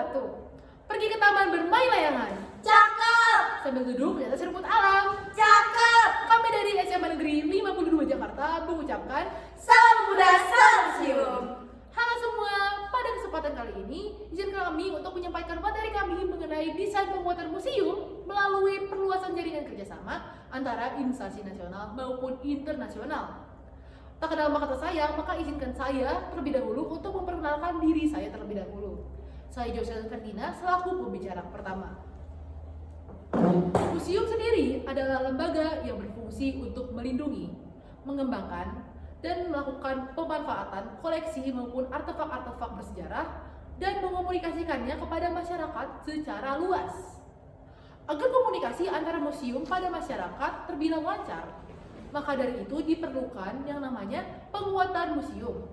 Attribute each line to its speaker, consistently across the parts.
Speaker 1: batu. Pergi ke taman bermain layangan.
Speaker 2: Cakep.
Speaker 1: Sambil duduk di atas rumput alam.
Speaker 2: Cakep.
Speaker 1: Kami dari SMA Negeri 52 Jakarta mengucapkan
Speaker 2: Salam pemuda, salam museum.
Speaker 1: halo semua. Pada kesempatan kali ini, izinkan kami untuk menyampaikan materi kami mengenai desain pembuatan museum melalui perluasan jaringan kerjasama antara instansi nasional maupun internasional. Tak kenal maka kata saya, maka izinkan saya terlebih dahulu untuk memperkenalkan diri saya terlebih dahulu. Saya Jocelyn Ferdina selaku pembicara pertama. Museum sendiri adalah lembaga yang berfungsi untuk melindungi, mengembangkan, dan melakukan pemanfaatan koleksi maupun artefak-artefak bersejarah dan mengomunikasikannya kepada masyarakat secara luas. Agar komunikasi antara museum pada masyarakat terbilang lancar, maka dari itu diperlukan yang namanya penguatan museum.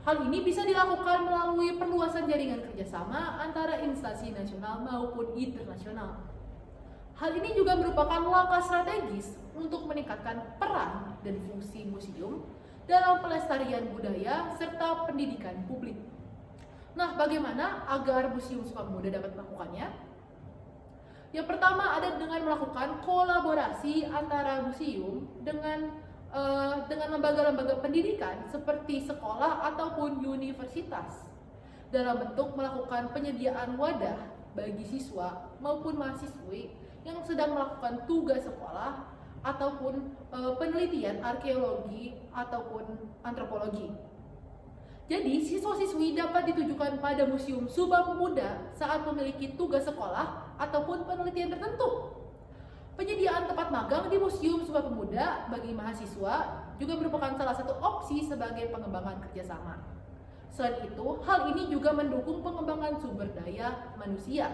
Speaker 1: Hal ini bisa dilakukan melalui perluasan jaringan kerjasama antara instansi nasional maupun internasional. Hal ini juga merupakan langkah strategis untuk meningkatkan peran dan fungsi museum dalam pelestarian budaya serta pendidikan publik. Nah, bagaimana agar Museum Sumpah Pemuda dapat melakukannya? Yang pertama ada dengan melakukan kolaborasi antara museum dengan lembaga-lembaga pendidikan seperti sekolah ataupun universitas dalam bentuk melakukan penyediaan wadah bagi siswa maupun mahasiswi yang sedang melakukan tugas sekolah ataupun penelitian arkeologi ataupun antropologi. Jadi, siswa-siswi dapat ditujukan pada Museum Sumpah Pemuda saat memiliki tugas sekolah ataupun penelitian tertentu. Penyediaan tempat magang di Museum Sumpah Pemuda bagi mahasiswa juga merupakan salah satu opsi sebagai pengembangan kerjasama. Selain itu, hal ini juga mendukung pengembangan sumber daya manusia.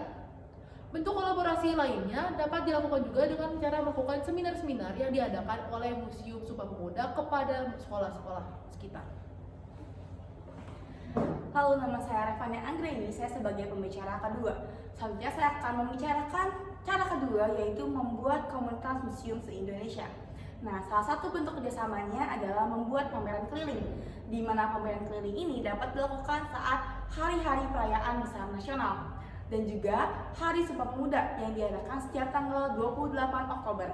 Speaker 1: Bentuk kolaborasi lainnya dapat dilakukan juga dengan cara melakukan seminar-seminar yang diadakan oleh Museum Sumpah Pemuda kepada sekolah-sekolah sekitar.
Speaker 2: Halo, nama saya Revania Anggreni, saya sebagai pembicara kedua. Selanjutnya saya akan membicarakan cara kedua, yaitu membuat komunitas museum se-Indonesia. Nah, salah satu bentuk kerjasamanya adalah membuat pameran keliling, di mana pameran keliling ini dapat dilakukan saat hari-hari perayaan besar nasional, dan juga Hari Sumpah Pemuda yang diadakan setiap tanggal 28 Oktober.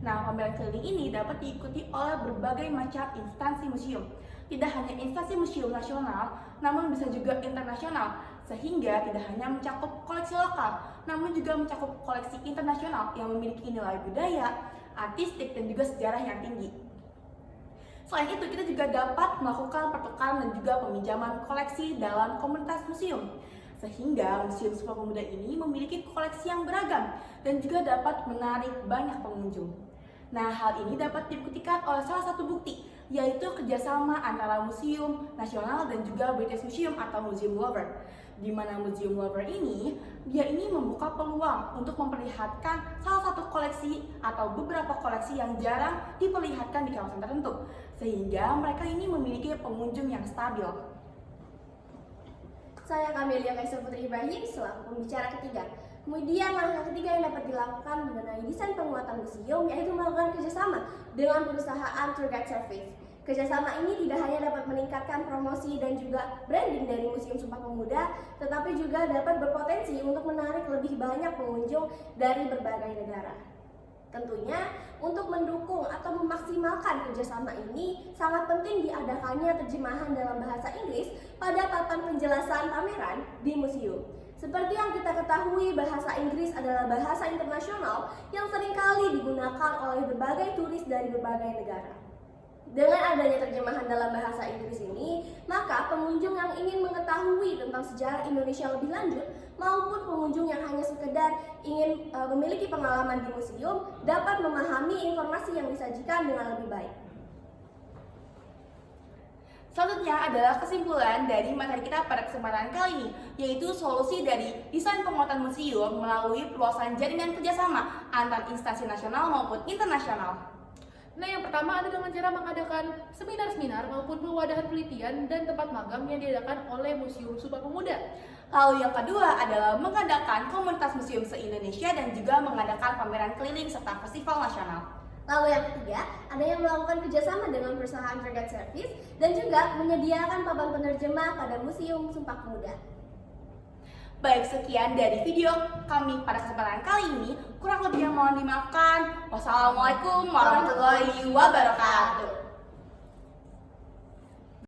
Speaker 2: Nah, pameran keliling ini dapat diikuti oleh berbagai macam instansi museum. Tidak hanya instansi museum nasional, namun bisa juga internasional, sehingga tidak hanya mencakup koleksi lokal, namun juga mencakup koleksi internasional yang memiliki nilai budaya, artistik, dan juga sejarah yang tinggi. Selain itu, kita juga dapat melakukan pertukaran dan juga peminjaman koleksi dalam komunitas museum, sehingga Museum Sumpah Pemuda ini memiliki koleksi yang beragam dan juga dapat menarik banyak pengunjung. Nah, hal ini dapat dibuktikan oleh salah satu bukti, yaitu kerjasama antara Museum Nasional dan juga British Museum atau Museum Lover. Di mana Museum Lover ini, dia ini membuka peluang untuk memperlihatkan salah satu koleksi atau beberapa koleksi yang jarang diperlihatkan di kawasan tertentu, sehingga mereka ini memiliki pengunjung yang stabil.
Speaker 3: Saya Kamelia Kaisar Putri Ibrahim selaku pembicara ketiga. Kemudian langkah ketiga yang dapat dilakukan mengenai desain penguatan museum yaitu melakukan kerjasama dengan perusahaan tour guide service. Kerjasama ini tidak hanya dapat meningkatkan promosi dan juga branding dari Museum Sumpah Pemuda, tetapi juga dapat berpotensi untuk menarik lebih banyak pengunjung dari berbagai negara. Tentunya, untuk mendukung atau memaksimalkan kerjasama ini, sangat penting diadakannya terjemahan dalam bahasa Inggris pada papan penjelasan pameran di museum. Seperti yang kita ketahui, bahasa Inggris adalah bahasa internasional yang seringkali digunakan oleh berbagai turis dari berbagai negara. Dengan adanya terjemahan dalam bahasa Inggris ini, maka pengunjung yang ingin mengetahui tentang sejarah Indonesia lebih lanjut maupun pengunjung yang hanya sekedar ingin memiliki pengalaman di museum dapat memahami informasi yang disajikan dengan lebih baik.
Speaker 2: Selanjutnya adalah kesimpulan dari materi kita pada kesempatan kali ini, yaitu solusi dari desain penguatan museum melalui perluasan jaringan kerjasama antar instansi nasional maupun internasional.
Speaker 1: Nah, yang pertama ada dengan cara mengadakan seminar-seminar maupun pewadahan penelitian dan tempat magang yang diadakan oleh Museum Sumpah Pemuda.
Speaker 2: Lalu yang kedua adalah mengadakan komunitas museum se-Indonesia dan juga mengadakan pameran keliling serta festival nasional.
Speaker 3: Lalu yang ketiga, ada yang melakukan kerjasama dengan perusahaan tour guide service dan juga menyediakan papan penerjemah pada Museum Sumpah Pemuda.
Speaker 2: Baik, sekian dari video kami pada kesempatan kali ini. Kurang lebihnya mohon dimaafkan. Wassalamualaikum warahmatullahi wabarakatuh.